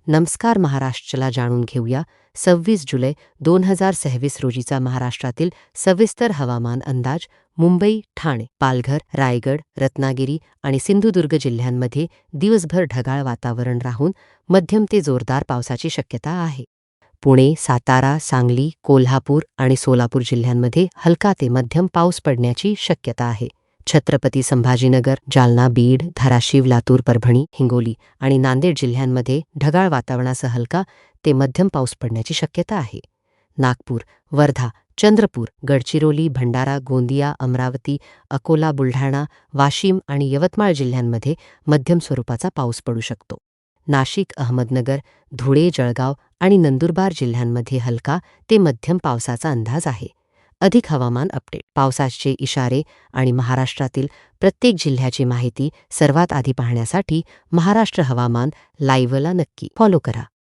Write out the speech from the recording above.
नमस्कार महाराष्ट्रला जाणून घेऊया 26 जुलै 2026 रोजीचा महाराष्ट्रातील सविस्तर हवामान अंदाज. मुंबई, ठाणे, पालघर, रायगड, रत्नागिरी आणि सिंधुदुर्ग जिल्ह्यांमध्ये दिवसभर ढगाळ वातावरण राहून मध्यम ते जोरदार पावसाची शक्यता आहे. पुणे, सातारा, सांगली, कोल्हापूर आणि सोलापूर जिल्ह्यांमध्ये हलका ते मध्यम पाऊस पडण्याची शक्यता आहे. छत्रपती संभाजीनगर, जालना, बीड, धाराशिव, लातूर, परभणी, हिंगोली आणि नांदेड जिल्ह्यांमध्ये ढगाळ वातावरणासह हलका ते मध्यम पाऊस पडण्याची शक्यता आहे. नागपूर, वर्धा, चंद्रपूर, गडचिरोली, भंडारा, गोंदिया, अमरावती, अकोला, बुलढाणा, वाशिम आणि यवतमाळ जिल्ह्यांमध्ये मध्यम स्वरूपाचा पाऊस पडू शकतो. नाशिक, अहमदनगर, धुळे, जळगाव आणि नंदुरबार जिल्ह्यांमध्ये हलका ते मध्यम पावसाचा अंदाज आहे. अधिक हवामान अपडेट, पावसाचे इशारे आणि महाराष्ट्रातील प्रत्येक जिल्ह्याची माहिती सर्वात आधी पाहण्यासाठी महाराष्ट्र हवामान लाईव्हला नक्की फॉलो करा.